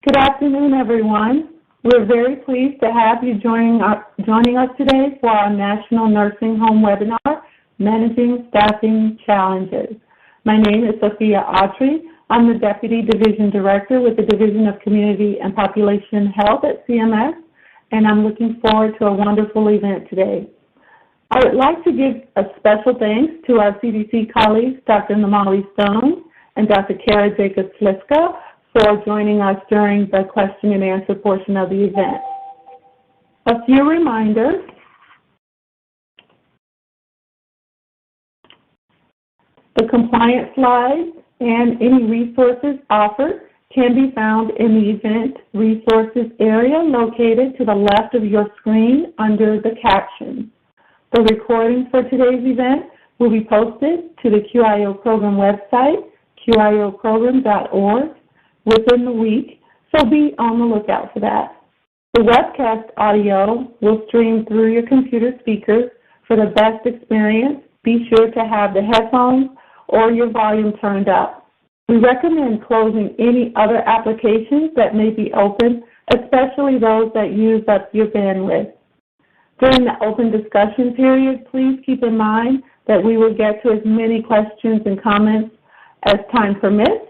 Good afternoon, everyone. We're very pleased to have you joining us today for our National Nursing Home webinar, Managing Staffing Challenges. My name is Sophia Autry. I'm the Deputy Division Director with the Division of Community and Population Health at CMS, and I'm looking forward to a wonderful event today. I would like to give a special thanks to our CDC colleagues, Dr. Namali Stone and Dr. Kara Jacobs-Liska, for joining us during the question and answer portion of the event. A few reminders. The compliance slides and any resources offered can be found in the event resources area located to the left of your screen under the captions. The recording for today's event will be posted to the QIO program website, qioprogram.org, within the week, so be on the lookout for that. The webcast audio will stream through your computer speakers. For the best experience, be sure to have the headphones or your volume turned up. We recommend closing any other applications that may be open, especially those that use up your bandwidth. During the open discussion period, please keep in mind that we will get to as many questions and comments as time permits.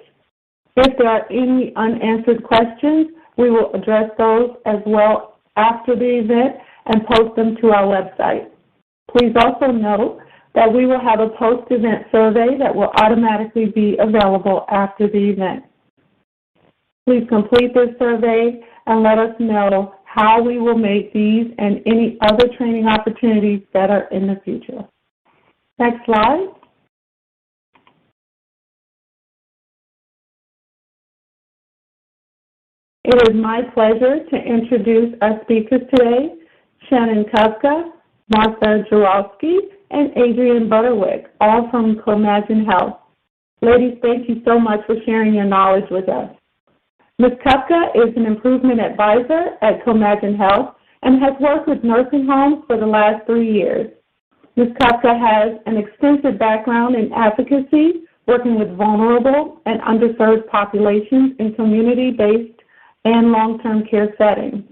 If there are any unanswered questions, we will address those as well after the event and post them to our website. Please also note that we will have a post-event survey that will automatically be available after the event. Please complete this survey and let us know how we will make these and any other training opportunities better in the future. Next slide. It is my pleasure to introduce our speakers today, Shannon Kafka, Martha Jarowski, and Adrienne Butterwick, all from Comagine Health. Ladies, thank you so much for sharing your knowledge with us. Ms. Kafka is an improvement advisor at Comagine Health and has worked with nursing homes for the last 3 years. Ms. Kafka has an extensive background in advocacy, working with vulnerable and underserved populations in community-based and long-term care settings,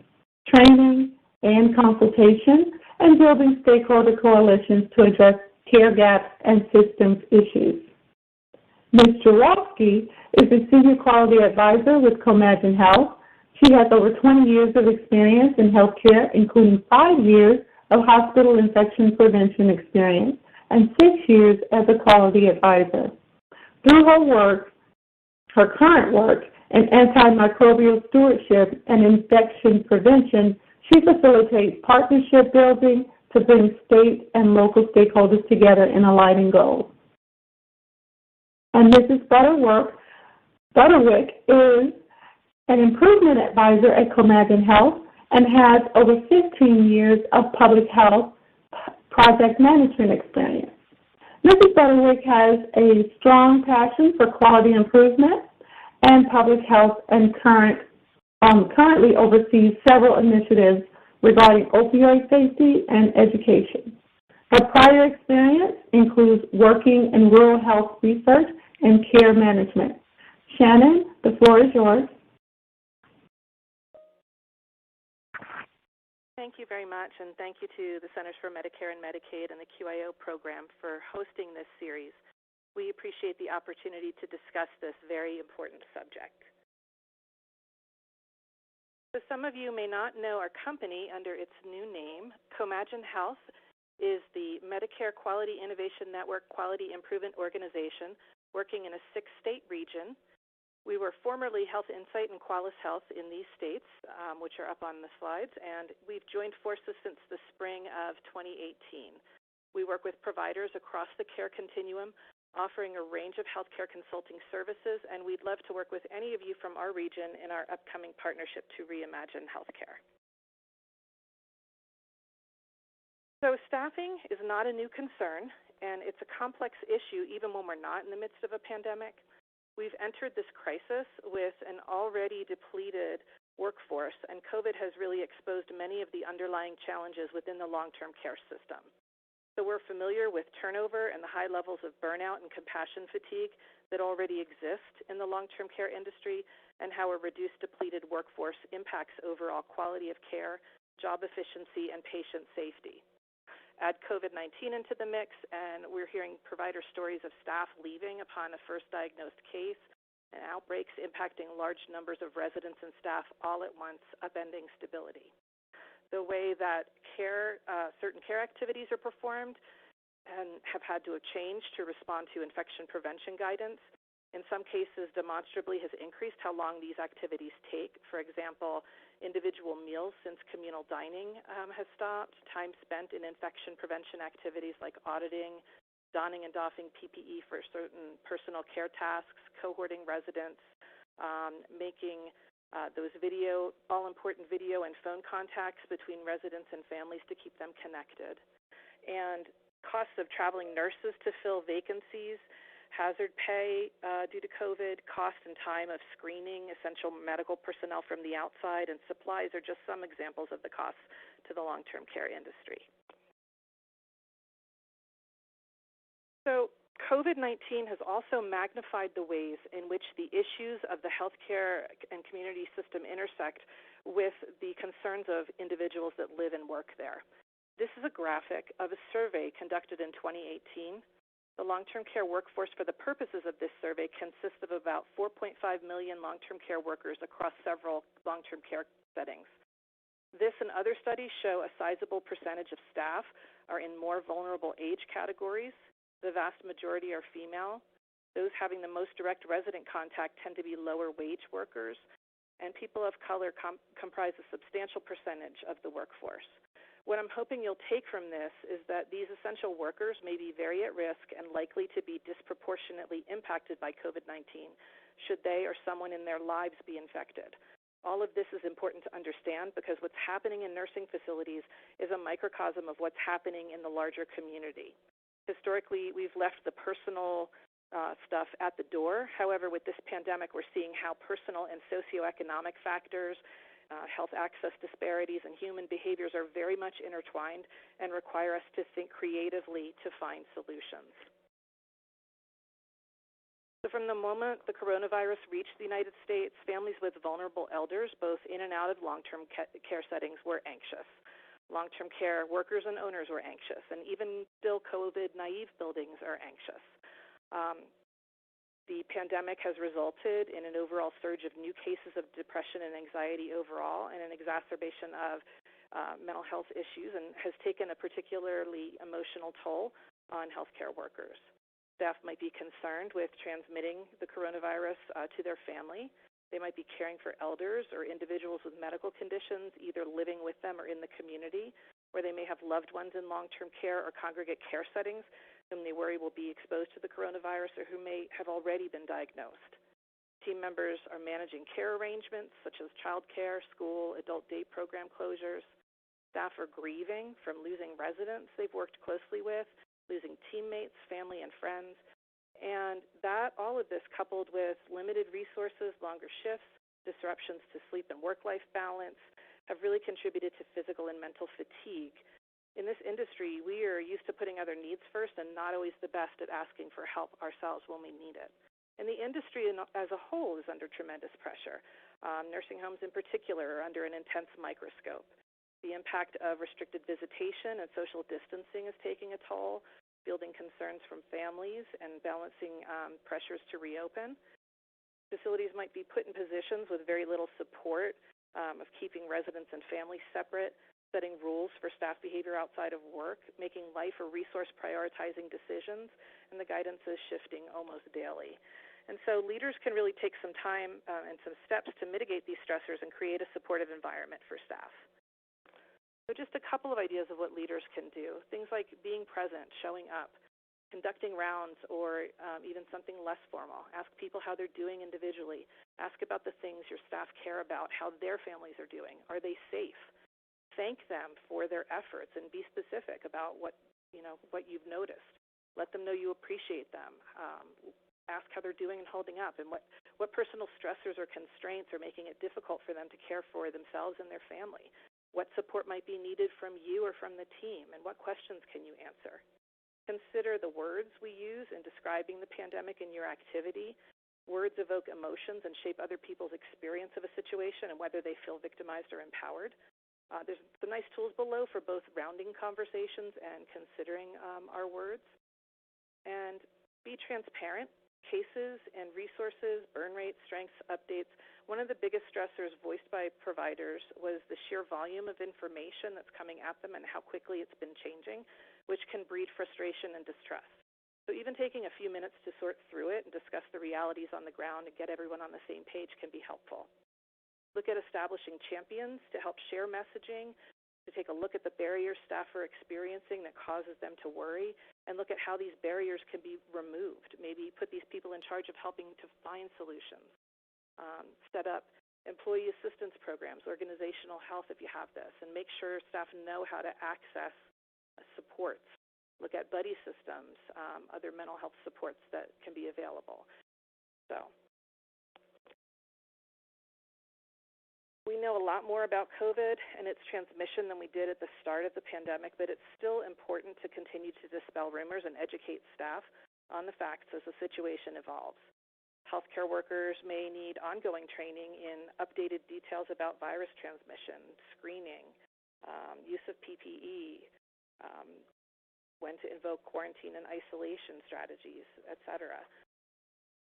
training and consultation, and building stakeholder coalitions to address care gaps and systems issues. Ms. Jarowski is a Senior Quality Advisor with Comagine Health. She has over 20 years of experience in healthcare, including 5 years of hospital infection prevention experience and 6 years as a quality advisor. Through her current work in antimicrobial stewardship and infection prevention, she facilitates partnership building to bring state and local stakeholders together in aligning goals. And Mrs. Butterwick is an improvement advisor at Comagine Health and has over 15 years of public health project management experience. Mrs. Butterwick has a strong passion for quality improvement and public health and currently oversees several initiatives regarding opioid safety and education. Her prior experience includes working in rural health research and care management. Shannon, the floor is yours. Thank you very much, and thank you to the Centers for Medicare and Medicaid and the QIO program for hosting this series. We appreciate the opportunity to discuss this very important subject. So some of you may not know our company under its new name. Comagine Health is the Medicare Quality Innovation Network Quality Improvement Organization working in a 6-state region. We were formerly Health Insight and Qualis Health in these states, which are up on the slides, and we've joined forces since the spring of 2018. We work with providers across the care continuum, offering a range of healthcare consulting services, and we'd love to work with any of you from our region in our upcoming partnership to reimagine healthcare. So staffing is not a new concern, and it's a complex issue even when we're not in the midst of a pandemic. We've entered this crisis with an already depleted workforce, and COVID has really exposed many of the underlying challenges within the long-term care system. So we're familiar with turnover and the high levels of burnout and compassion fatigue that already exist in the long-term care industry, and how a reduced, depleted workforce impacts overall quality of care, job efficiency, and patient safety. Add COVID-19 into the mix, and we're hearing provider stories of staff leaving upon a first diagnosed case, and outbreaks impacting large numbers of residents and staff all at once, upending stability. The way that certain care activities are performed and have had to have changed to respond to infection prevention guidance. In some cases, demonstrably has increased how long these activities take. For example, individual meals since communal dining has stopped, time spent in infection prevention activities like auditing, donning and doffing PPE for certain personal care tasks, cohorting residents, making those all-important video and phone contacts between residents and families to keep them connected. And costs of traveling nurses to fill vacancies, hazard pay due to COVID, cost and time of screening essential medical personnel from the outside, and supplies are just some examples of the costs to the long-term care industry. So COVID-19 has also magnified the ways in which the issues of the healthcare and community system intersect with the concerns of individuals that live and work there. This is a graphic of a survey conducted in 2018. The long-term care workforce for the purposes of this survey consists of about 4.5 million long-term care workers across several long-term care settings. This and other studies show a sizable percentage of staff are in more vulnerable age categories. The vast majority are female. Those having the most direct resident contact tend to be lower wage workers, and people of color comprise a substantial percentage of the workforce. What I'm hoping you'll take from this is that these essential workers may be very at risk and likely to be disproportionately impacted by COVID-19 should they or someone in their lives be infected. All of this is important to understand because what's happening in nursing facilities is a microcosm of what's happening in the larger community. Historically, we've left the personal stuff at the door. However, with this pandemic, we're seeing how personal and socioeconomic factors, health access disparities, and human behaviors are very much intertwined and require us to think creatively to find solutions. So from the moment the coronavirus reached the United States, families with vulnerable elders, both in and out of long-term care settings, were anxious. Long-term care workers and owners were anxious, and even still COVID-naive buildings are anxious. The pandemic has resulted in an overall surge of new cases of depression and anxiety overall, and an exacerbation of mental health issues, and has taken a particularly emotional toll on healthcare workers. Staff might be concerned with transmitting the coronavirus to their family. They might be caring for elders or individuals with medical conditions, either living with them or in the community, where they may have loved ones in long-term care or congregate care settings whom they worry will be exposed to the coronavirus or who may have already been diagnosed. Team members are managing care arrangements such as child care, school, adult day program closures. Staff are grieving from losing residents they've worked closely with, losing teammates, family, and friends. And that, all of this coupled with limited resources, longer shifts, disruptions to sleep and work-life balance, have really contributed to physical and mental fatigue. In this industry, we are used to putting other needs first and not always the best at asking for help ourselves when we need it. And the industry as a whole is under tremendous pressure. Nursing homes in particular are under an intense microscope. The impact of restricted visitation and social distancing is taking a toll, fielding concerns from families and balancing pressures to reopen. Facilities might be put in positions with very little support of keeping residents and families separate, setting rules for staff behavior outside of work, making life or resource prioritizing decisions, and the guidance is shifting almost daily. And so leaders can really take some time and some steps to mitigate these stressors and create a supportive environment for staff. So just a couple of ideas of what leaders can do. Things like being present, showing up, conducting rounds, or even something less formal. Ask people how they're doing individually. Ask about the things your staff care about, how their families are doing. Are they safe? Thank them for their efforts and be specific about what you've noticed. Let them know you appreciate them. Ask how they're doing and holding up, and what personal stressors or constraints are making it difficult for them to care for themselves and their family. What support might be needed from you or from the team, and what questions can you answer? Consider the words we use in describing the pandemic in your activity. Words evoke emotions and shape other people's experience of a situation and whether they feel victimized or empowered. There's some nice tools below for both rounding conversations and considering our words. And be transparent. Cases and resources, burn rates, strengths, updates. One of the biggest stressors voiced by providers was the sheer volume of information that's coming at them and how quickly it's been changing, which can breed frustration and distrust. So even taking a few minutes to sort through it and discuss the realities on the ground and get everyone on the same page can be helpful. Look at establishing champions to help share messaging, to take a look at the barriers staff are experiencing that causes them to worry, and look at how these barriers can be removed. Maybe put these people in charge of helping to find solutions. Set up employee assistance programs, organizational health if you have this, and make sure staff know how to access supports. Look at buddy systems, other mental health supports that can be available. So we know a lot more about COVID and its transmission than we did at the start of the pandemic, but it's still important to continue to dispel rumors and educate staff on the facts as the situation evolves. Healthcare workers may need ongoing training in updated details about virus transmission, screening, use of PPE, when to invoke quarantine and isolation strategies, et cetera.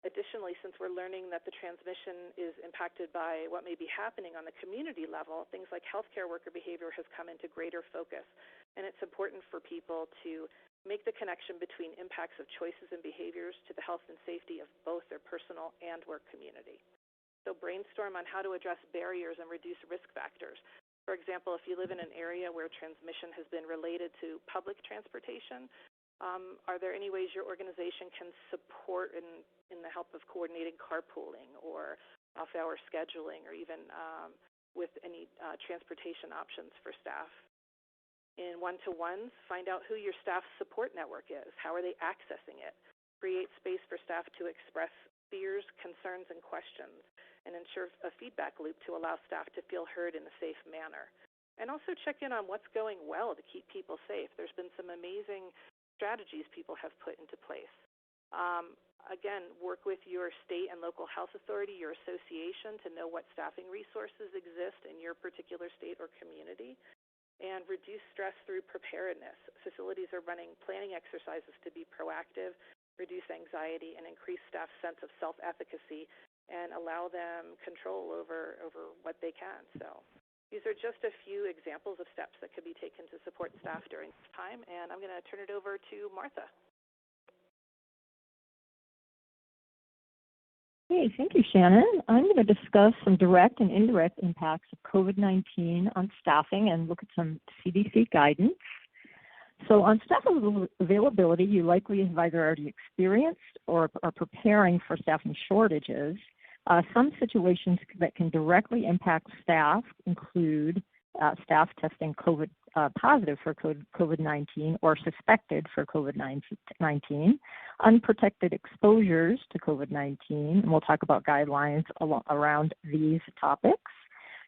Additionally, since we're learning that the transmission is impacted by what may be happening on the community level, things like healthcare worker behavior has come into greater focus. And it's important for people to make the connection between impacts of choices and behaviors to the health and safety of both their personal and work community. So brainstorm on how to address barriers and reduce risk factors. For example, if you live in an area where transmission has been related to public transportation, are there any ways your organization can support in the help of coordinating carpooling or off-hour scheduling or even with any transportation options for staff? In one-to-ones, find out who your staff support network is. How are they accessing it? Create space for staff to express fears, concerns, and questions, and ensure a feedback loop to allow staff to feel heard in a safe manner. And also check in on what's going well to keep people safe. There's been some amazing strategies people have put into place. Again, work with your state and local health authority, your association, to know what staffing resources exist in your particular state or community, and reduce stress through preparedness. Facilities are running planning exercises to be proactive, reduce anxiety, and increase staff's sense of self-efficacy, and allow them control over what they can. So these are just a few examples of steps that could be taken to support staff during this time, and I'm going to turn it over to Martha. Hey, thank you, Shannon. I'm going to discuss some direct and indirect impacts of COVID-19 on staffing and look at some CDC guidance. So on staff availability, you likely have either already experienced or are preparing for staffing shortages. Some situations that can directly impact staff include staff testing positive for COVID-19 or suspected for COVID-19, unprotected exposures to COVID-19, and we'll talk about guidelines around these topics.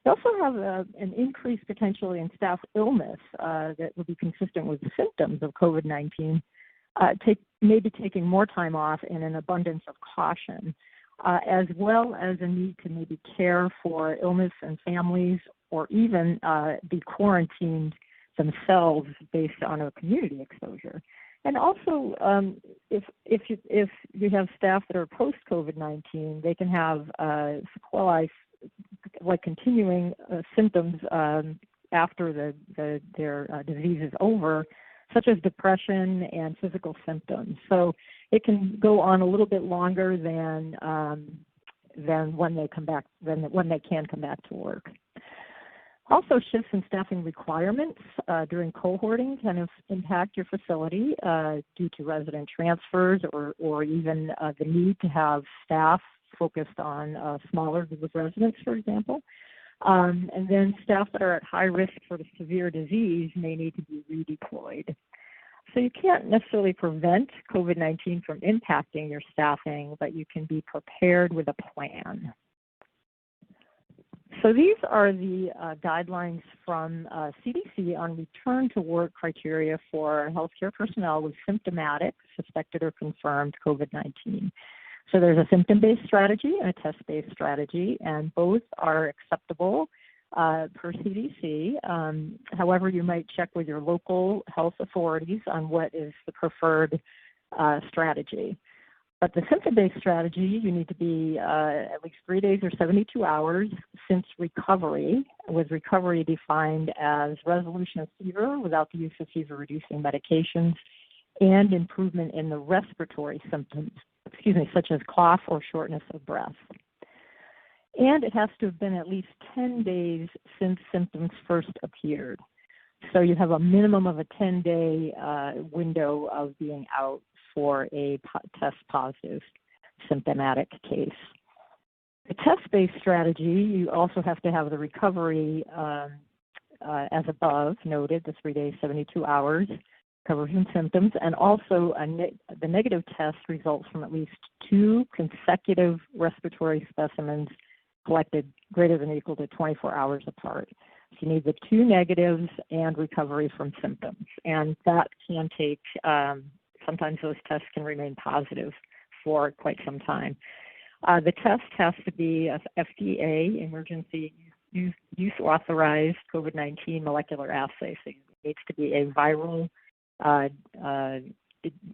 We also have an increase potentially in staff illness that would be consistent with the symptoms of COVID-19, maybe taking more time off in an abundance of caution, as well as a need to maybe care for illness and families or even be quarantined themselves based on a community exposure. And also, if you have staff that are post-COVID-19, they can have sequelae, like continuing symptoms after their disease is over, such as depression and physical symptoms. So it can go on a little bit longer than when they come back, when they can come back to work. Also, shifts in staffing requirements during cohorting can impact your facility due to resident transfers or even the need to have staff focused on a smaller group of residents, for example. And then staff that are at high risk for severe disease may need to be redeployed. So you can't necessarily prevent COVID-19 from impacting your staffing, but you can be prepared with a plan. So these are the guidelines from CDC on return to work criteria for healthcare personnel with symptomatic, suspected, or confirmed COVID-19. So there's a symptom-based strategy and a test-based strategy, and both are acceptable per CDC. However, you might check with your local health authorities on what is the preferred strategy. But the symptom-based strategy, you need to be at least 3 days or 72 hours since recovery, with recovery defined as resolution of fever without the use of fever-reducing medications and improvement in the respiratory symptoms, such as cough or shortness of breath. And it has to have been at least 10 days since symptoms first appeared. So you have a minimum of a 10-day window of being out for a test positive symptomatic case. The test-based strategy, you also have to have the recovery as above noted, the 3 days, 72 hours, recovery from symptoms, and also the negative test results from at least 2 consecutive respiratory specimens collected greater than or equal to 24 hours apart. So you need the 2 negatives and recovery from symptoms, and that can take sometimes those tests can remain positive for quite some time. The test has to be a FDA emergency use authorized COVID-19 molecular assay. So it needs to be a viral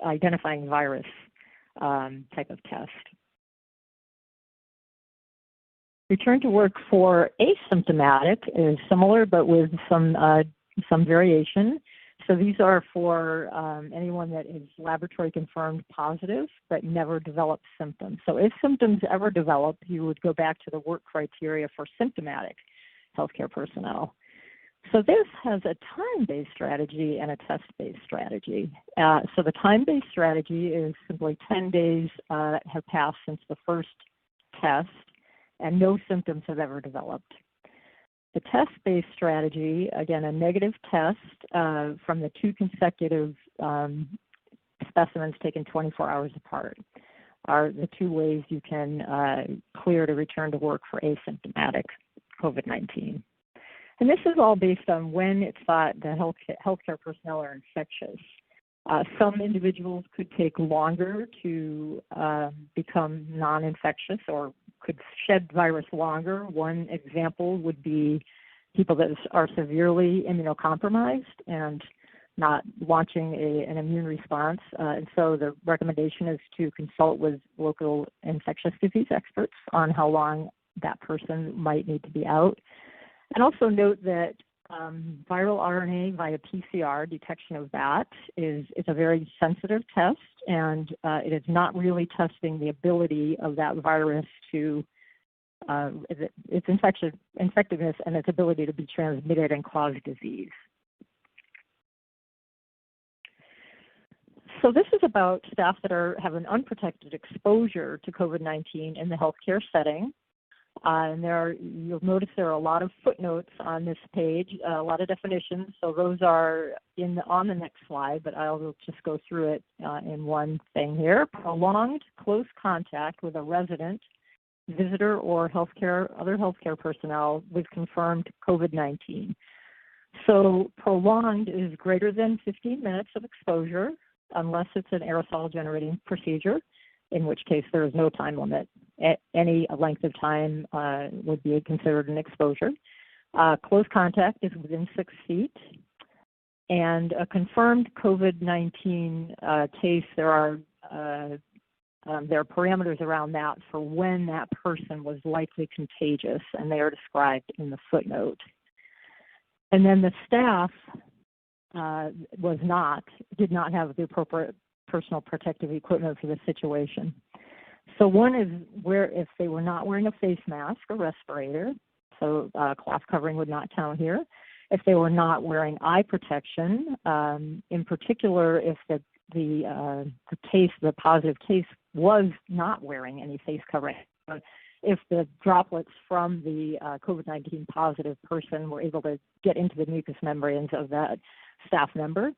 identifying virus type of test. Return to work for asymptomatic is similar, but with some variation. So these are for anyone that is laboratory confirmed positive but never developed symptoms. So if symptoms ever develop, you would go back to the work criteria for symptomatic healthcare personnel. So this has a time-based strategy and a test-based strategy. So the time-based strategy is simply 10 days have passed since the first test and no symptoms have ever developed. The test-based strategy, again, a negative test from the 2 consecutive specimens taken 24 hours apart are the 2 ways you can clear to return to work for asymptomatic COVID-19. And this is all based on when it's thought the healthcare personnel are infectious. Some individuals could take longer to become non-infectious or could shed virus longer. One example would be people that are severely immunocompromised and not launching an immune response. And so the recommendation is to consult with local infectious disease experts on how long that person might need to be out. And also note that viral RNA via PCR detection of that is a very sensitive test, and it is not really testing the ability of that virus to its infectiveness and its ability to be transmitted and cause disease. So this is about staff that have an unprotected exposure to COVID-19 in the healthcare setting. And you'll notice there are a lot of footnotes on this page, a lot of definitions. So those are on the next slide, but I'll just go through it in one thing here. Prolonged close contact with a resident, visitor, or other healthcare personnel with confirmed COVID-19. So prolonged is greater than 15 minutes of exposure, unless it's an aerosol generating procedure, in which case there is no time limit. Any length of time would be considered an exposure. Close contact is within 6 feet. And a confirmed COVID-19 case, there are parameters around that for when that person was likely contagious, and they are described in the footnote. And then the staff did not have the appropriate personal protective equipment for the situation. So one is if they were not wearing a face mask or respirator, so cloth covering would not count here. If they were not wearing eye protection, in particular, if the positive case was not wearing any face covering, if the droplets from the COVID-19 positive person were able to get into the mucous membranes of that staff member,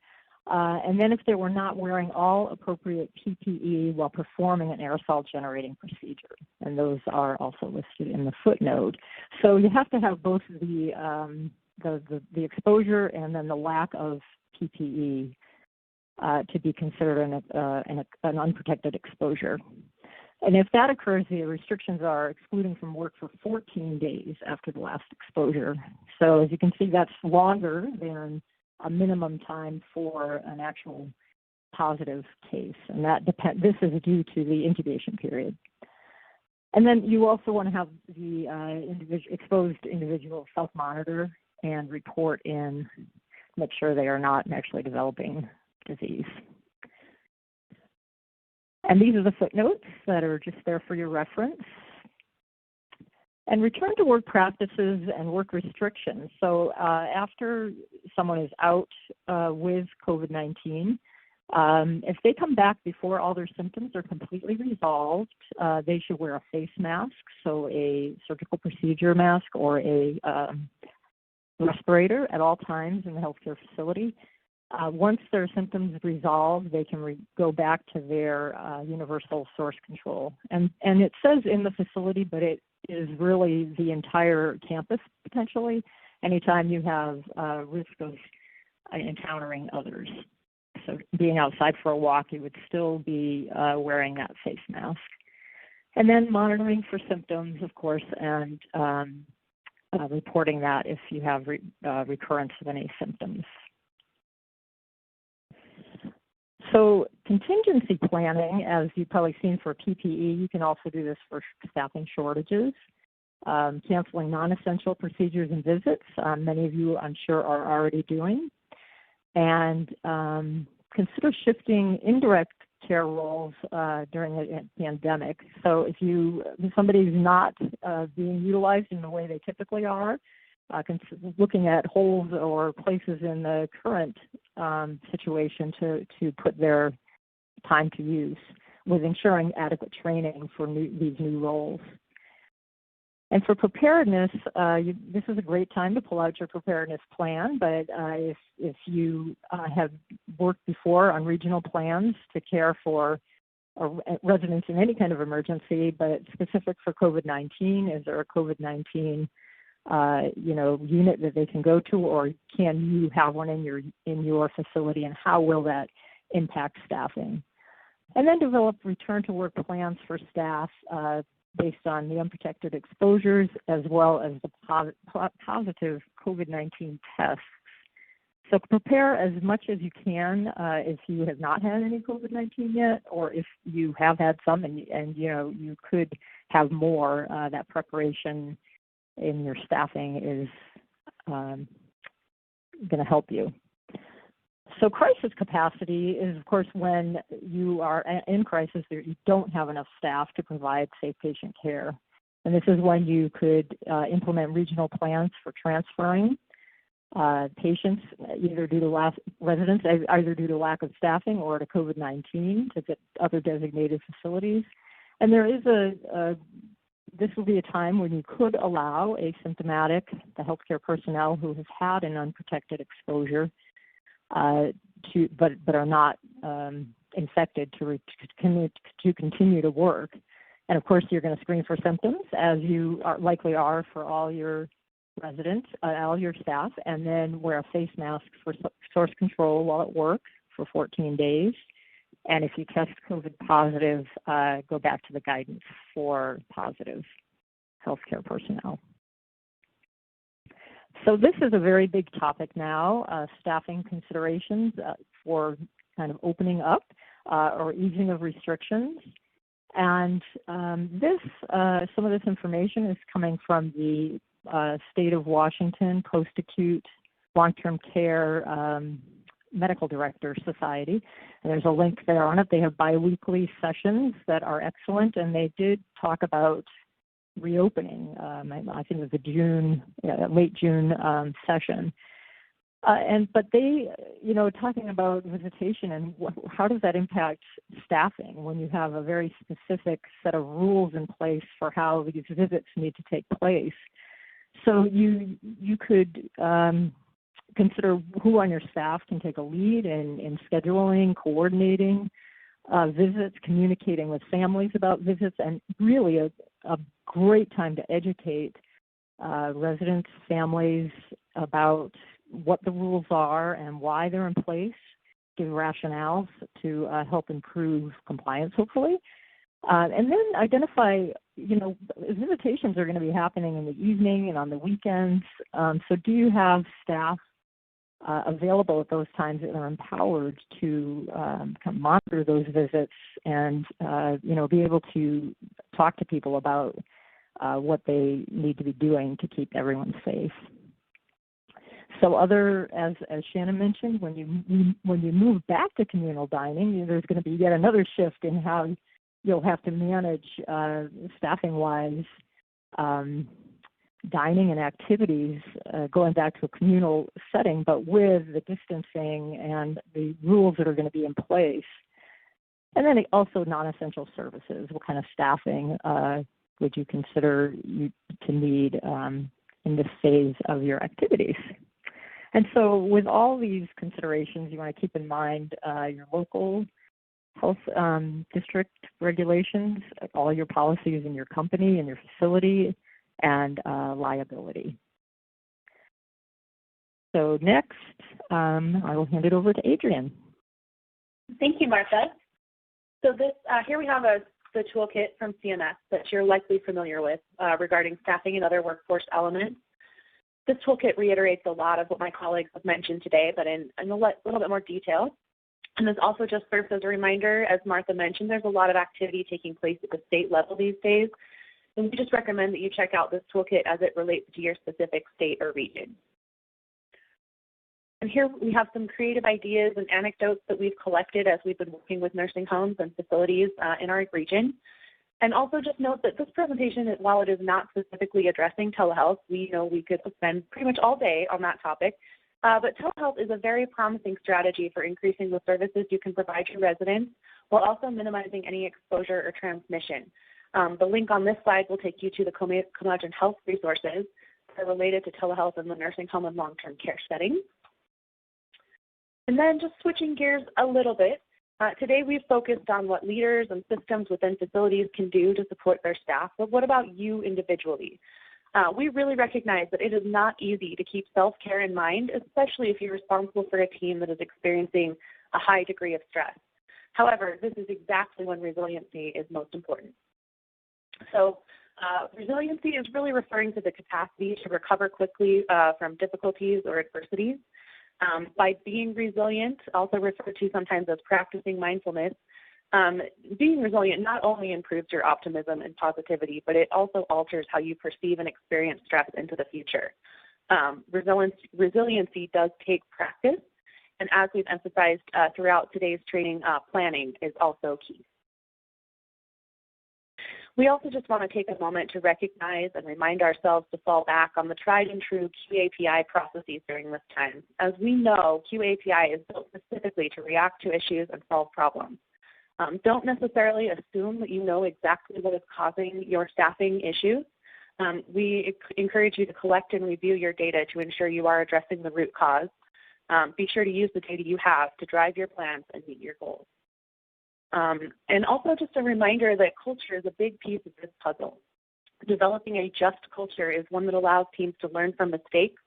And then if they were not wearing all appropriate PPE while performing an aerosol generating procedure, and those are also listed in the footnote. So you have to have both the exposure and then the lack of PPE to be considered an unprotected exposure. And if that occurs, the restrictions are excluding from work for 14 days after the last exposure. So as you can see, that's longer than a minimum time for an actual positive case. And this is due to the incubation period. And then you also want to have the exposed individual self-monitor and report in, make sure they are not actually developing disease. And these are the footnotes that are just there for your reference. And return to work practices and work restrictions. So after someone is out with COVID-19, if they come back before all their symptoms are completely resolved, they should wear a face mask, so a surgical procedure mask or a respirator at all times in the healthcare facility. Once their symptoms resolve, they can go back to their universal source control. And it says in the facility, but it is really the entire campus potentially, anytime you have risk of encountering others. So being outside for a walk, you would still be wearing that face mask. And then monitoring for symptoms, of course, and reporting that if you have recurrence of any symptoms. So contingency planning, as you've probably seen for PPE, you can also do this for staffing shortages, canceling non-essential procedures and visits. Many of you, I'm sure, are already doing. And consider shifting indirect care roles during a pandemic. So if somebody's not being utilized in the way they typically are, looking at holes or places in the current situation to put their time to use with ensuring adequate training for these new roles. And for preparedness, this is a great time to pull out your preparedness plan, but if you have worked before on regional plans to care for residents in any kind of emergency, but specific for COVID-19, is there a COVID-19 unit that they can go to, or can you have one in your facility, and how will that impact staffing? And then develop return to work plans for staff based on the unprotected exposures as well as the positive COVID-19 tests. So prepare as much as you can if you have not had any COVID-19 yet, or if you have had some and you could have more. That preparation in your staffing is going to help you. So crisis capacity is, of course, when you are in crisis, you don't have enough staff to provide safe patient care. And this is when you could implement regional plans for transferring patients, either due to residents, either due to lack of staffing or to COVID-19 to other designated facilities. And there is this will be a time when you could allow asymptomatic, the healthcare personnel who have had an unprotected exposure, but are not infected to continue to work. And of course, you're going to screen for symptoms, as you likely are for all your residents, all your staff, and then wear a face mask for source control while at work for 14 days. And if you test COVID positive, go back to the guidance for positive healthcare personnel. So this is a very big topic now, staffing considerations for kind of opening up or easing of restrictions. And some of this information is coming from the State of Washington Post-Acute Long-Term Care Medical Director Society. And there's a link there on it. They have biweekly sessions that are excellent, and they did talk about reopening. I think it was a late June session. But they, talking about visitation and how does that impact staffing when you have a very specific set of rules in place for how these visits need to take place. So you could consider who on your staff can take a lead in scheduling, coordinating visits, communicating with families about visits, and really a great time to educate residents, families about what the rules are and why they're in place, give rationales to help improve compliance, hopefully. And then identify, visitations are going to be happening in the evening and on the weekends. So do you have staff available at those times that are empowered to kind of monitor those visits and, be able to talk to people about what they need to be doing to keep everyone safe? So as Shannon mentioned, when you move back to communal dining, there's going to be yet another shift in how you'll have to manage staffing-wise dining and activities going back to a communal setting, but with the distancing and the rules that are going to be in place. And then also non-essential services. What kind of staffing would you consider to need in this phase of your activities? And so with all these considerations, you want to keep in mind your local health district regulations, all your policies in your company and your facility, and liability. So next, I will hand it over to Adrienne. Thank you, Martha. So here we have the toolkit from CMS that you're likely familiar with regarding staffing and other workforce elements. This toolkit reiterates a lot of what my colleagues have mentioned today, but in a little bit more detail. And this also just serves as a reminder, as Martha mentioned, there's a lot of activity taking place at the state level these days. And we just recommend that you check out this toolkit as it relates to your specific state or region. And here we have some creative ideas and anecdotes that we've collected as we've been working with nursing homes and facilities in our region. And also just note that this presentation, while it is not specifically addressing telehealth, we know we could spend pretty much all day on that topic. But telehealth is a very promising strategy for increasing the services you can provide your residents while also minimizing any exposure or transmission. The link on this slide will take you to the Comagine Health resources that are related to telehealth in the nursing home and long-term care settings. And then just switching gears a little bit, today we've focused on what leaders and systems within facilities can do to support their staff, but what about you individually? We really recognize that it is not easy to keep self-care in mind, especially if you're responsible for a team that is experiencing a high degree of stress. However, this is exactly when resiliency is most important. So resiliency is really referring to the capacity to recover quickly from difficulties or adversities. By being resilient, also referred to sometimes as practicing mindfulness, being resilient not only improves your optimism and positivity, but it also alters how you perceive and experience stress into the future. Resiliency does take practice, and as we've emphasized throughout today's training, planning is also key. We also just want to take a moment to recognize and remind ourselves to fall back on the tried and true QAPI processes during this time. As we know, QAPI is built specifically to react to issues and solve problems. Don't necessarily assume that you know exactly what is causing your staffing issues. We encourage you to collect and review your data to ensure you are addressing the root cause. Be sure to use the data you have to drive your plans and meet your goals. And also just a reminder that culture is a big piece of this puzzle. Developing a just culture is one that allows teams to learn from mistakes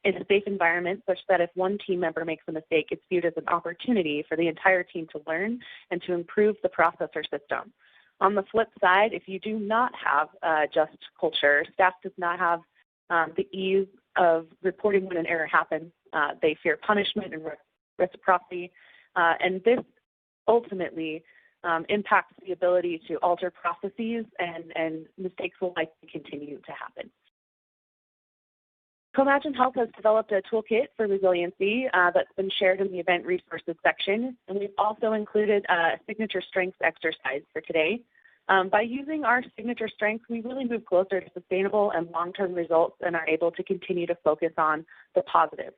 in a safe environment such that if one team member makes a mistake, it's viewed as an opportunity for the entire team to learn and to improve the process or system. On the flip side, if you do not have a just culture, staff does not have the ease of reporting when an error happens. They fear punishment and reciprocity, and this ultimately impacts the ability to alter processes, and mistakes will likely continue to happen. Comagine Health has developed a toolkit for resiliency that's been shared in the event resources section, and we've also included a signature strengths exercise for today. By using our signature strengths, we really move closer to sustainable and long-term results and are able to continue to focus on the positive.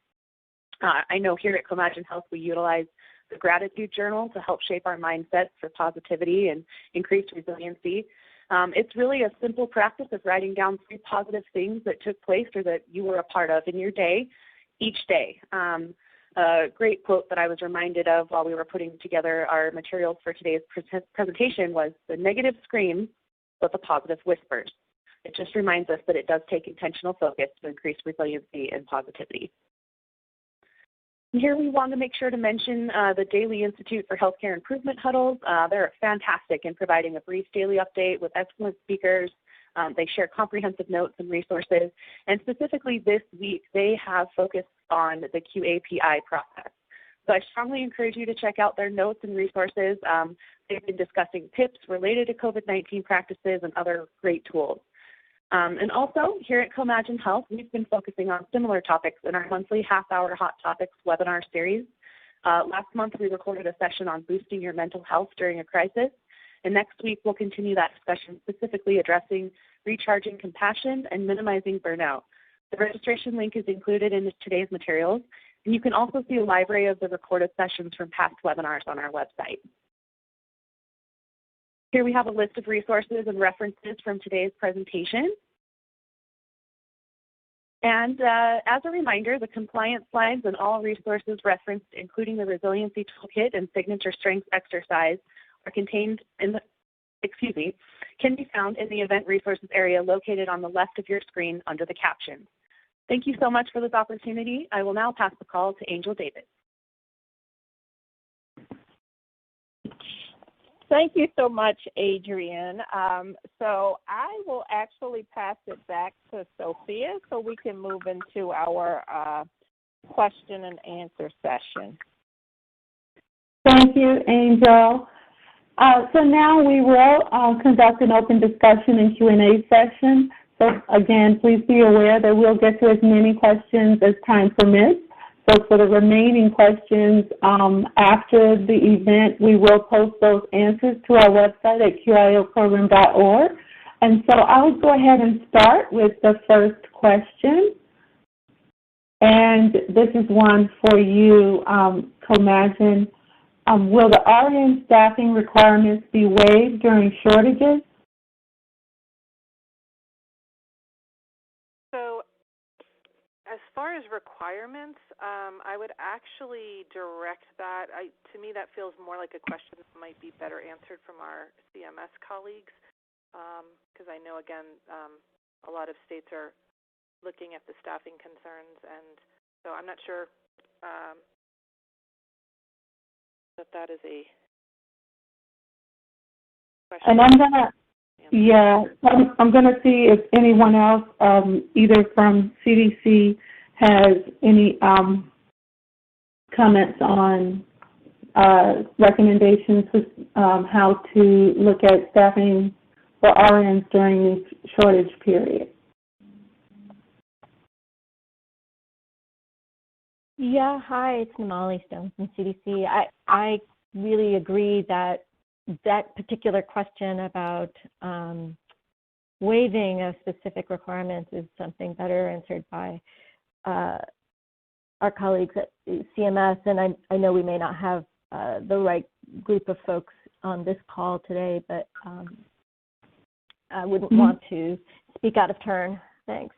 I know here at Comagine Health we utilize the gratitude journal to help shape our mindsets for positivity and increased resiliency. It's really a simple practice of writing down 3 positive things that took place or that you were a part of in your day. each day. A great quote that I was reminded of while we were putting together our materials for today's presentation was, "The negative screams, but the positive whispers." It just reminds us that it does take intentional focus to increase resiliency and positivity. And here we want to make sure to mention the Daily Institute for Healthcare Improvement huddles. They're fantastic in providing a brief daily update with excellent speakers. They share comprehensive notes and resources. And specifically this week, they have focused on the QAPI process. So I strongly encourage you to check out their notes and resources. They've been discussing tips related to COVID-19 practices and other great tools. And also, here at Comagine Health, we've been focusing on similar topics in our monthly half-hour Hot Topics webinar series. Last month, we recorded a session on boosting your mental health during a crisis. And next week, we'll continue that discussion specifically addressing recharging compassion and minimizing burnout. The registration link is included in today's materials. And you can also see a library of the recorded sessions from past webinars on our website. Here we have a list of resources and references from today's presentation. And as a reminder, the compliance slides and all resources referenced, including the Resiliency Toolkit and Signature Strength Exercise, are contained in the, can be found in the Event Resources area located on the left of your screen under the captions. Thank you so much for this opportunity. I will now pass the call to Angel Davis. Thank you so much, Adrienne. So I will actually pass it back to Sophia so we can move into our question and answer session. Thank you, Angel. So now we will conduct an open discussion and Q&A session. So again, please be aware that we'll get to as many questions as time permits. So for the remaining questions after the event, we will post those answers to our website at qioprogram.org. And so I will go ahead and start with the first question. And this is one for you, Comagine. Will the RN staffing requirements be waived during shortages? So as far as requirements, I would actually direct that. To me, that feels more like a question that might be better answered from our CMS colleagues, because I know, again, a lot of states are looking at the staffing concerns, and so I'm not sure that is a question. And I'm gonna see if anyone else, either from CDC, has any comments on recommendations with how to look at staffing for RNs during this shortage period. Yeah, hi, it's Namali Stone from CDC. I really agree that that particular question about waiving of specific requirements is something better answered by our colleagues at CMS, and I know we may not have the right group of folks on this call today, but I wouldn't want to speak out of turn. Thanks.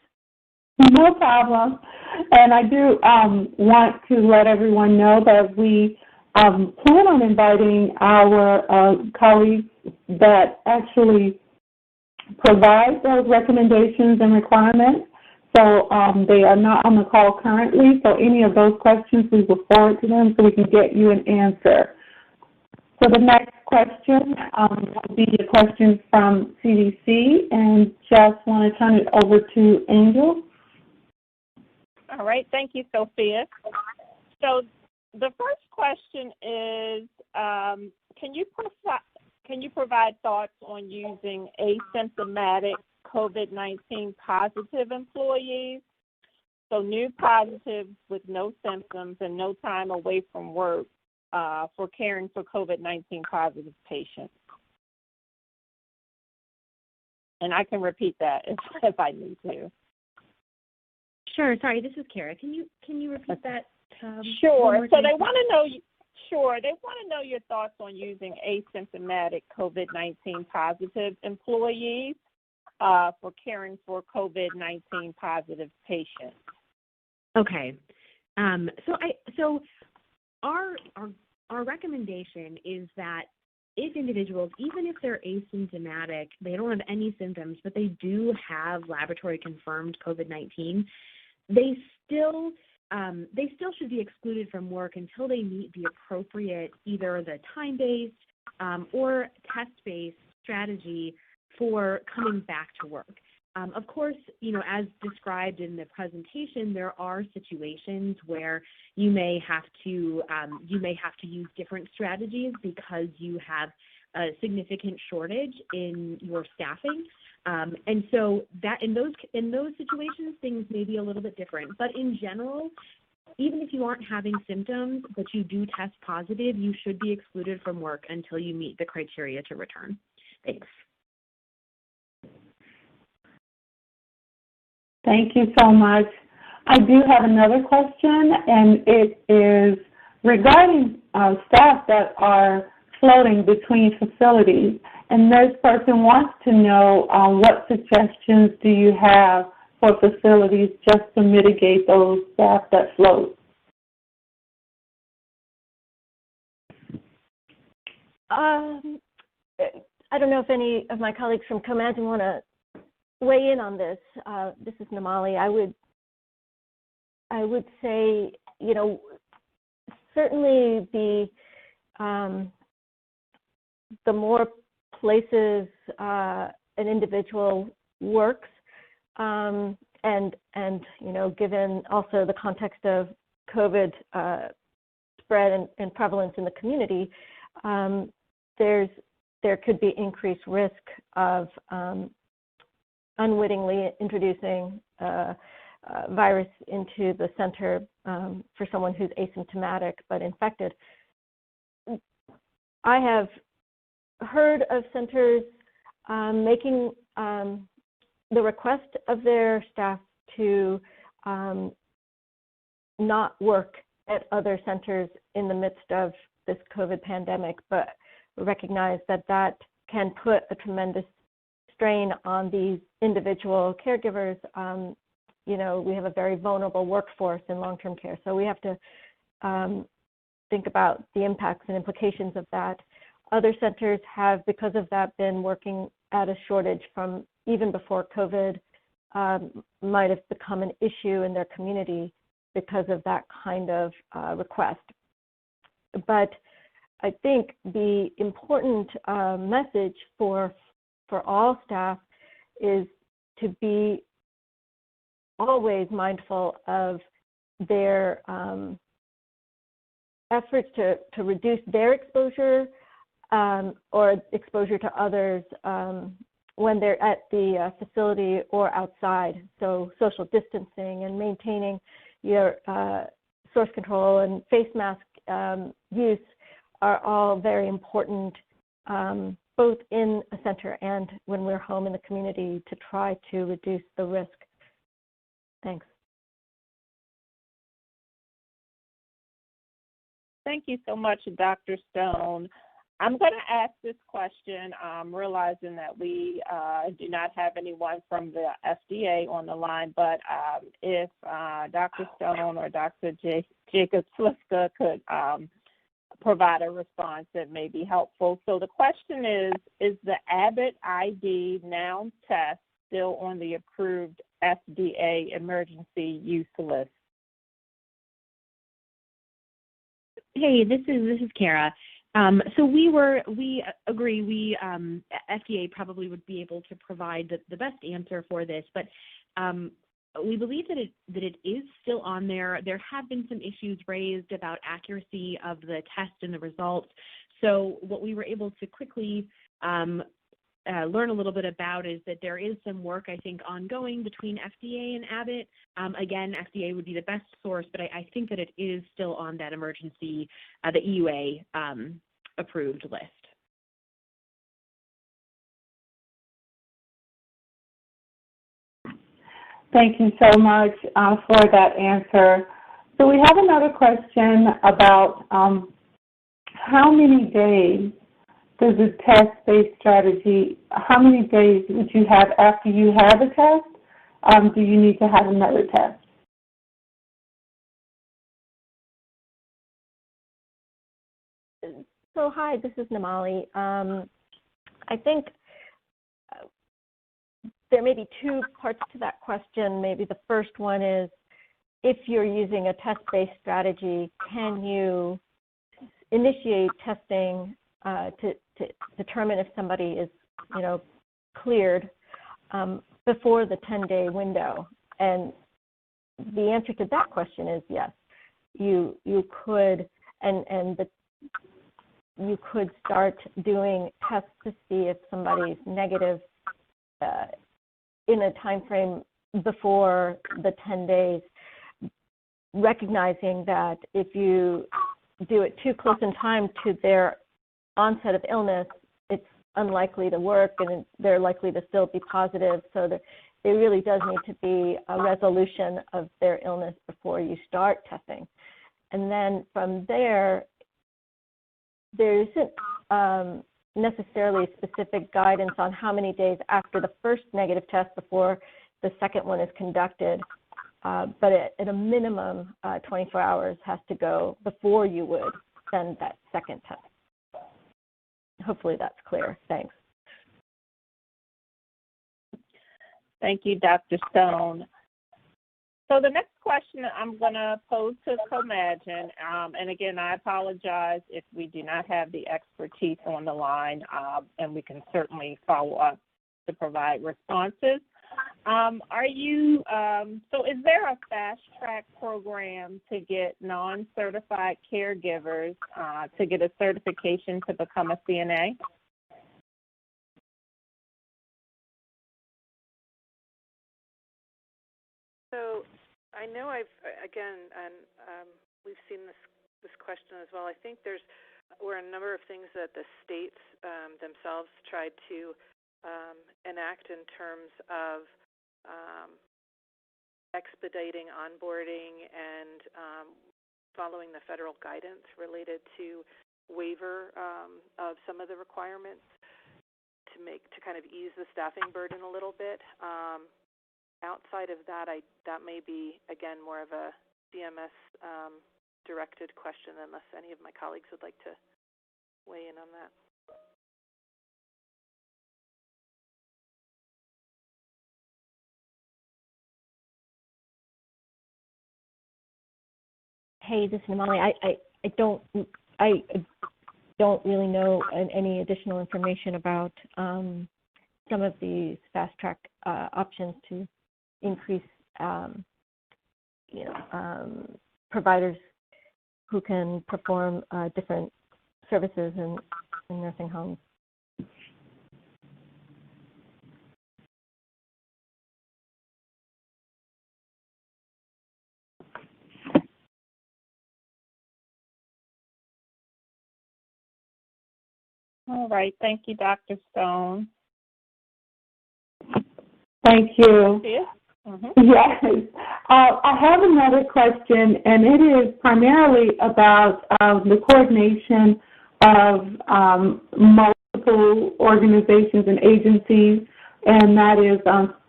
No problem. And I do want to let everyone know that we plan on inviting our colleagues that actually provide those recommendations and requirements. So they are not on the call currently, so any of those questions we will forward to them so we can get you an answer. So the next question will be a question from CDC, and just want to turn it over to Angel. All right, thank you, Sophia. So the first question is, can you provide thoughts on using asymptomatic COVID-19 positive employees? So new positives with no symptoms and no time away from work for caring for COVID-19 positive patients. And I can repeat that if I need to. Sure. Sorry, this is Kara. Can you repeat that? Sure. So they want to know. Sure. They want to know your thoughts on using asymptomatic COVID-19 positive employees for caring for COVID-19 positive patients. Okay. So our recommendation is that if individuals, even if they're asymptomatic, they don't have any symptoms, but they do have laboratory confirmed COVID-19, they still should be excluded from work until they meet the appropriate, either the time-based or test-based strategy for coming back to work. Of course, as described in the presentation, there are situations where you may have to use different strategies because you have a significant shortage in your staffing, and so that in those situations things may be a little bit different. But in general, even if you aren't having symptoms but you do test positive, you should be excluded from work until you meet the criteria to return. Thanks. Thank you so much. I do have another question, and it is regarding staff that are floating between facilities. And this person wants to know what suggestions do you have for facilities just to mitigate those staff that float? I don't know if any of my colleagues from Comagine want to weigh in on this. This is Namali. I would say, certainly the more places an individual works, and given also the context of COVID spread and prevalence in the community, there could be increased risk of unwittingly introducing virus into the center for someone who's asymptomatic but infected. I have heard of centers making the request of their staff to not work at other centers in the midst of this COVID pandemic, but recognize that can put a tremendous strain on these individual caregivers. We have a very vulnerable workforce in long-term care, so we have to think about the impacts and implications of that. Other centers have, because of that, been working at a shortage from even before COVID might have become an issue in their community because of that kind of request. But I think the important message for all staff is to be always mindful of their efforts to reduce their exposure or exposure to others when they're at the facility or outside. So social distancing and maintaining your source control and face mask use are all very important, both in a center and when we're home in the community, to try to reduce the risk. Thanks. Thank you so much, Dr. Stone. I'm going to ask this question, realizing that we do not have anyone from the FDA on the line, but if Dr. Stone or Dr. Jacobs-Sliska could provide a response that may be helpful. So the question is the Abbott ID Now test still on the approved FDA emergency use list? Hey, this is Kara. So we agree. FDA probably would be able to provide the best answer for this, but we believe that it is still on there. There have been some issues raised about accuracy of the test and the results. So what we were able to quickly learn a little bit about is that there is some work, I think, ongoing between FDA and Abbott. Again, FDA would be the best source, but I think that it is still on that emergency, the EUA approved list. Thank you so much for that answer. So we have another question about how many days does a test-based strategy, how many days would you have after you have a test? Do you need to have another test? So hi, this is Namali. I think there may be two parts to that question. Maybe the first one is, if you're using a test-based strategy, can you initiate testing to determine if somebody is, cleared before the 10-day window? And the answer to that question is yes. You could, you could start doing tests to see if somebody's negative in a time frame before the 10 days, recognizing that if you do it too close in time to their onset of illness, it's unlikely to work and they're likely to still be positive. So there really does need to be a resolution of their illness before you start testing. And then from there isn't necessarily specific guidance on how many days after the first negative test before the second one is conducted. But at a minimum, 24 hours has to go before you would send that second test. Hopefully that's clear. Thanks. Thank you, Dr. Stone. So the next question I'm going to pose to Comagine, and again, I apologize if we do not have the expertise on the line, and we can certainly follow up to provide responses. So is there a fast track program to get non-certified caregivers to get a certification to become a CNA? So I know we've seen this question as well. I think there were a number of things that the states themselves tried to enact in terms of expediting onboarding and following the federal guidance related to waiver of some of the requirements to kind of ease the staffing burden a little bit. Outside of that, that may be, again, more of a CMS directed question, unless any of my colleagues would like to weigh in on that. Hey, this is Namali. I don't really know any additional information about some of these fast track options to increase, providers who can perform different services in nursing homes. All right. Thank you, Dr. Stone. Thank you. Mm-hmm. Yes. I have another question, and it is primarily about the coordination of multiple organizations and agencies, and that is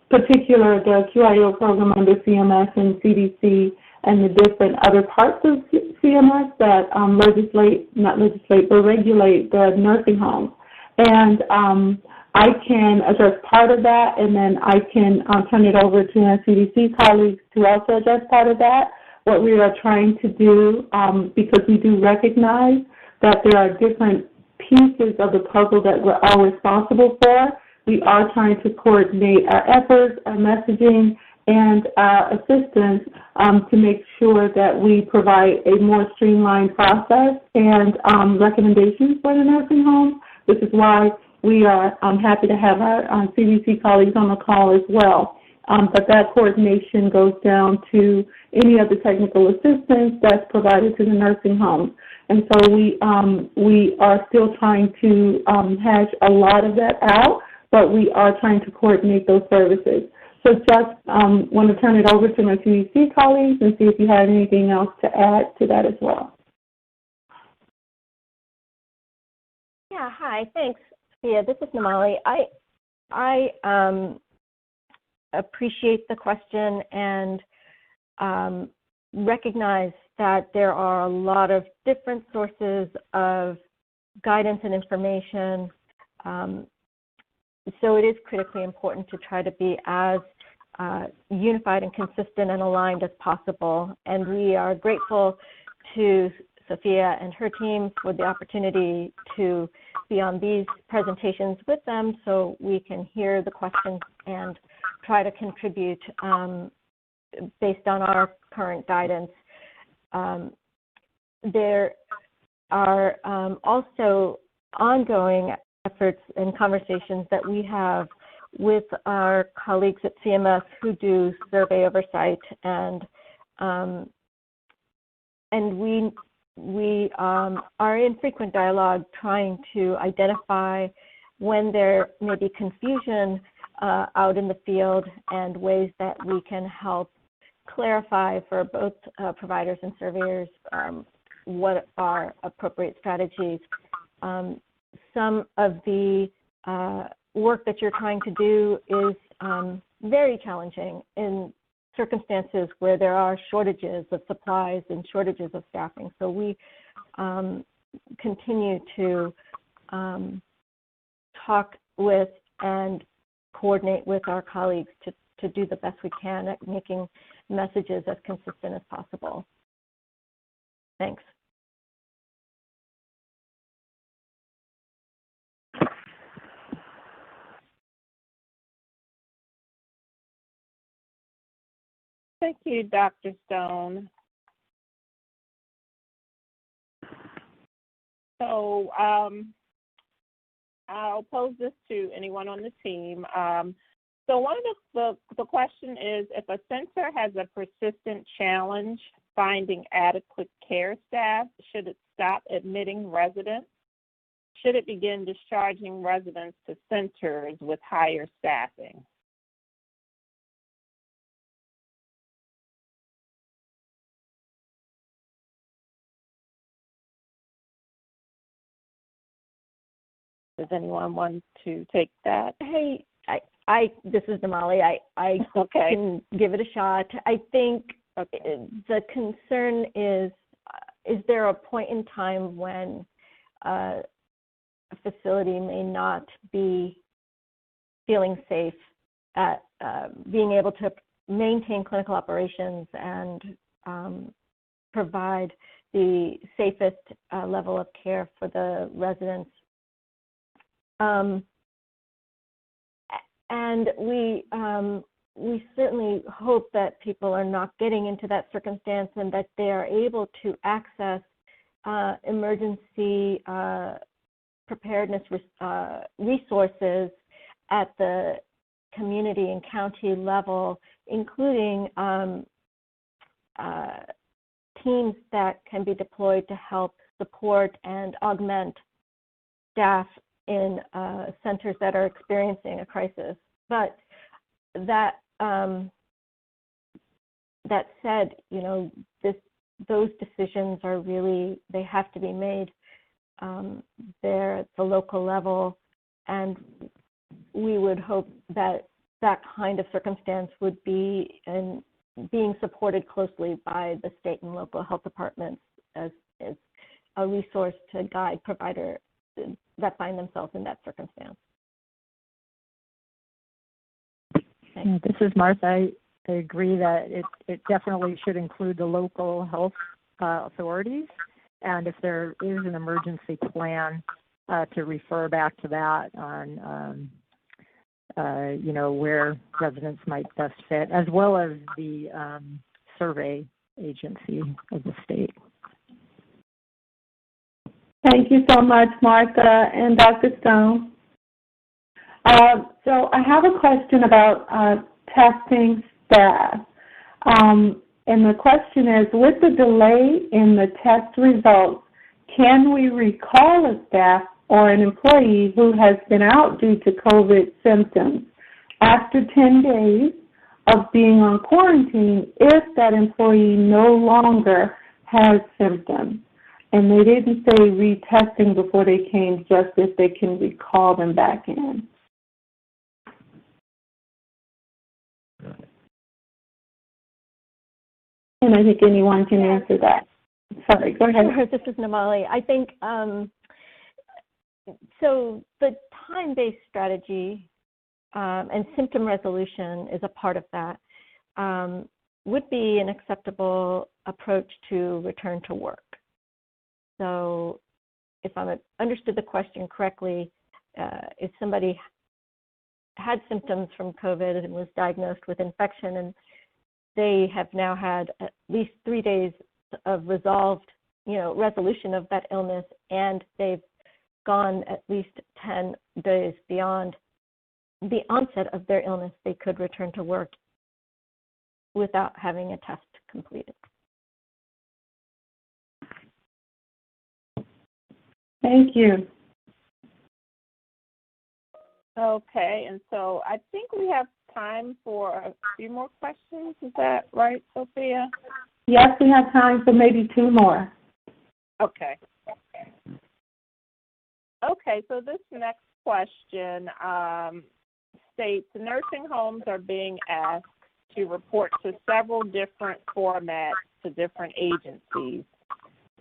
particular the QIO program under CMS and CDC and the different other parts of CMS that regulate the nursing homes. And I can address part of that, and then I can turn it over to our CDC colleagues to also address part of that. What we are trying to do, because we do recognize that there are different pieces of the puzzle that we're all responsible for, we are trying to coordinate our efforts, our messaging, and our assistance to make sure that we provide a more streamlined process and recommendations for the nursing homes. This is why we are happy to have our CDC colleagues on the call as well. But that coordination goes down to any of the technical assistance that's provided to the nursing homes. And so we are still trying to hash a lot of that out, but we are trying to coordinate those services. So just want to turn it over to my CDC colleagues and see if you have anything else to add to that as well. Yeah, hi, thanks, Sophia. This is Namali. I appreciate the question and recognize that there are a lot of different sources of guidance and information. So it is critically important to try to be as unified and consistent and aligned as possible. And we are grateful to Sophia and her team for the opportunity to be on these presentations with them so we can hear the questions and try to contribute based on our current guidance. There are also ongoing efforts and conversations that we have with our colleagues at CMS who do survey oversight, and we are in frequent dialogue trying to identify when there may be confusion out in the field and ways that we can help clarify for both providers and surveyors what are appropriate strategies. Some of the work that you're trying to do is very challenging in circumstances where there are shortages of supplies and shortages of staffing. So we continue to talk with and coordinate with our colleagues to do the best we can at making messages as consistent as possible. Thanks. Thank you, Dr. Stone. So I'll pose this to anyone on the team. So one of the question is, if a center has a persistent challenge finding adequate care staff, should it stop admitting residents? Should it begin discharging residents to centers with higher staffing? Does anyone want to take that? Hey, this is Namali. I okay. can give it a shot. I think the concern is there a point in time when a facility may not be feeling safe at being able to maintain clinical operations and provide the safest level of care for the residents? And we certainly hope that people are not getting into that circumstance and that they are able to access emergency preparedness resources at the community and county level, including teams that can be deployed to help support and augment staff in centers that are experiencing a crisis. But that said, you know, those decisions are really, they have to be made there at the local level, and we would hope that that kind of circumstance would be being supported closely by the state and local health departments as a resource to guide providers that find themselves in that circumstance. Yeah, this is Martha. I agree that it definitely should include the local health authorities, and if there is an emergency plan, to refer back to that on, you know, where residents might best fit, as well as the survey agency of the state. Thank you so much, Martha and Dr. Stone. So I have a question about testing staff. And the question is, with the delay in the test results, can we recall a staff or an employee who has been out due to COVID symptoms after 10 days of being on quarantine if that employee no longer has symptoms? And they didn't say retesting before they came, just if they can recall them back in. And I think anyone can answer that. Sorry, go ahead. This is Namali. I think So the time-based strategy and symptom resolution is a part of that, would be an acceptable approach to return to work. So if I understood the question correctly, if somebody had symptoms from COVID and was diagnosed with infection, and they have now had at least 3 days of resolution of that illness, and they've gone at least 10 days beyond the onset of their illness, they could return to work without having a test completed. Thank you. Okay, and so I think we have time for a few more questions. Is that right, Sophia? Yes, we have time for maybe 2 more. Okay. Okay, so this next question states nursing homes are being asked to report to several different formats to different agencies.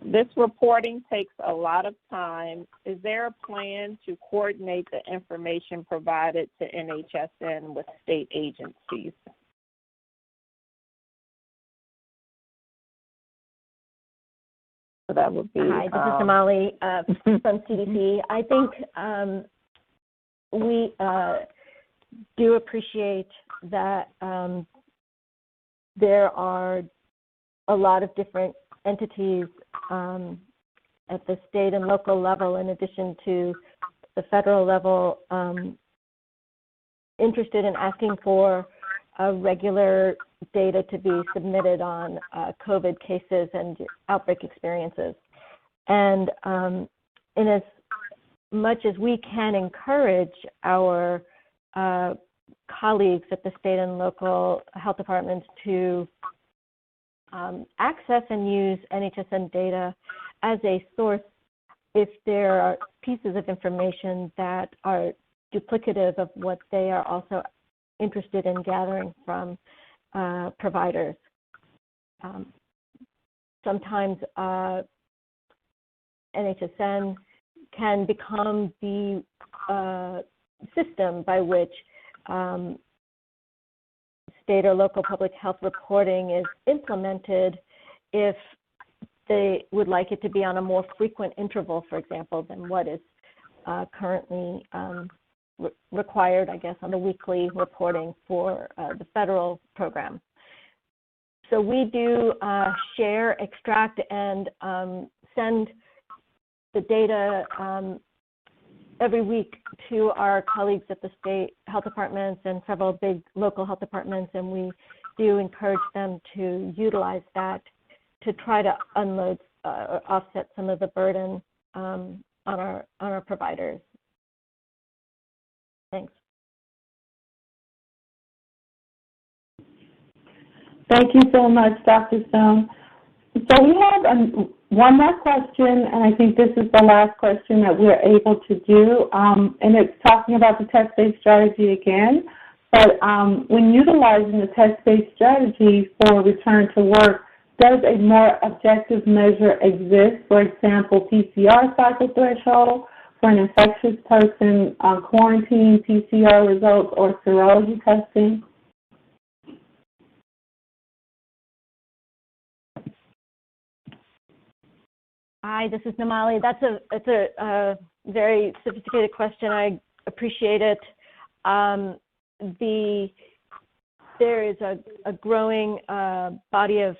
This reporting takes a lot of time. Is there a plan to coordinate the information provided to NHSN with state agencies? So that would be. Hi, this is Namali from CDC. I think we do appreciate that there are a lot of different entities at the state and local level, in addition to the federal level, interested in asking for regular data to be submitted on COVID cases and outbreak experiences. And in as much as we can encourage our colleagues at the state and local health departments to access and use NHSN data as a source if there are pieces of information that are duplicative of what they are also interested in gathering from providers. Sometimes NHSN can become the system by which state or local public health reporting is implemented if they would like it to be on a more frequent interval, for example, than what is currently required, I guess, on the weekly reporting for the federal program. So we do share, extract, and send the data every week to our colleagues at the state health departments and several big local health departments, and we do encourage them to utilize that to try to unload or offset some of the burden on our providers. Thanks. Thank you so much, Dr. Stone. So we have one more question, and I think this is the last question that we're able to do, and it's talking about the test-based strategy again. But when utilizing the test-based strategy for return to work, does a more objective measure exist? For example, PCR cycle threshold for an infectious person on quarantine, PCR results, or serology testing? Hi, this is Namali. It's a very sophisticated question. I appreciate it. There is a growing body of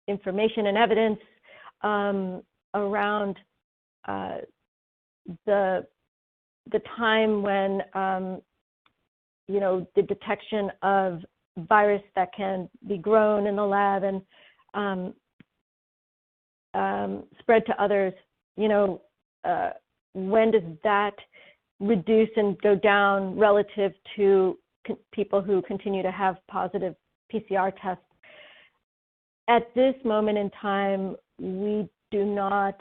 information and evidence around the time when the detection of virus that can be grown in the lab and spread to others, when does that reduce and go down relative to people who continue to have positive PCR tests? At this moment in time, we do not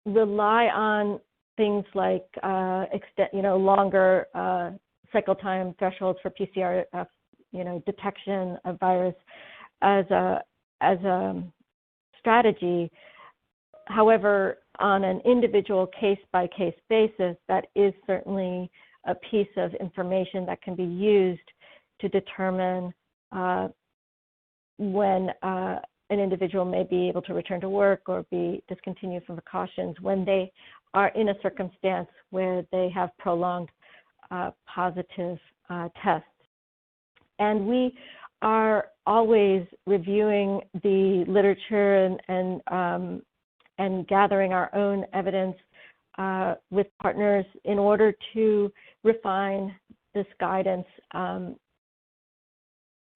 rely on things like longer cycle time thresholds for PCR, detection of virus as a strategy. However, on an individual case-by-case basis, that is certainly a piece of information that can be used to determine when an individual may be able to return to work or be discontinued from precautions when they are in a circumstance where they have prolonged positive tests. And we are always reviewing the literature and gathering our own evidence with partners in order to refine this guidance,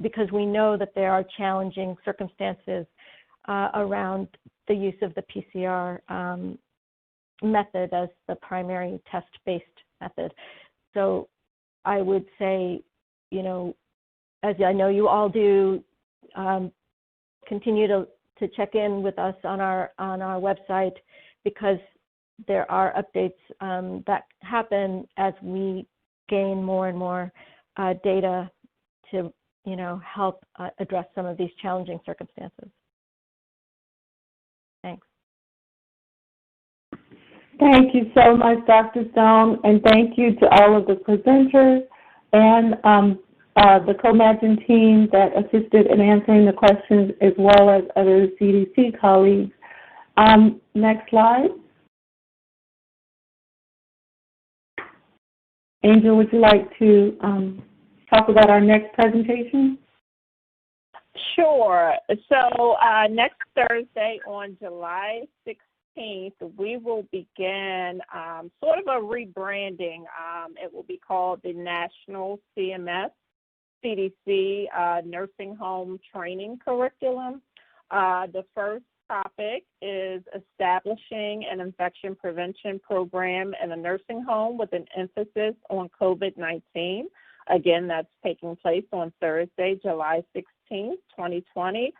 because we know that there are challenging circumstances around the use of the PCR method as the primary test-based method. So I would say, you know, as I know you all do, continue to check in with us on our website, because there are updates that happen as we gain more and more data to, you know, help address some of these challenging circumstances. Thanks. Thank you so much, Dr. Stone, and thank you to all of the presenters and the Comagine team that assisted in answering the questions, as well as other CDC colleagues. Next slide. Angel, would you like to talk about our next presentation? Sure. So next Thursday on July 16th, we will begin sort of a rebranding. It will be called the National CMS CDC Nursing Home Training Curriculum. The first topic is establishing an infection prevention program in a nursing home with an emphasis on COVID-19. Again, that's taking place on Thursday, July 16th, 2020,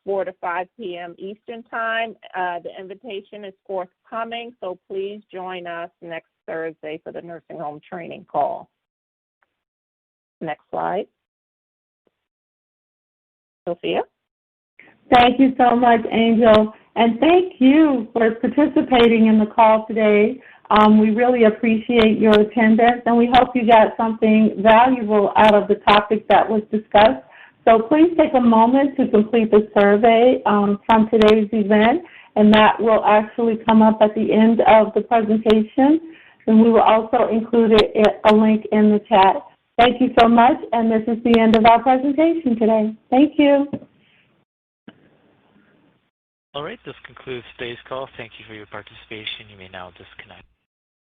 4 to 5 p.m. Eastern Time. The invitation is forthcoming, so please join us next Thursday for the nursing home training call. Next slide. Sophia? Thank you so much, Angel, and thank you for participating in the call today. We really appreciate your attendance, and we hope you got something valuable out of the topic that was discussed. So please take a moment to complete the survey from today's event, and that will actually come up at the end of the presentation. And we will also include a link in the chat. Thank you so much, and this is the end of our presentation today. Thank you. All right, this concludes today's call. Thank you for your participation. You may now disconnect.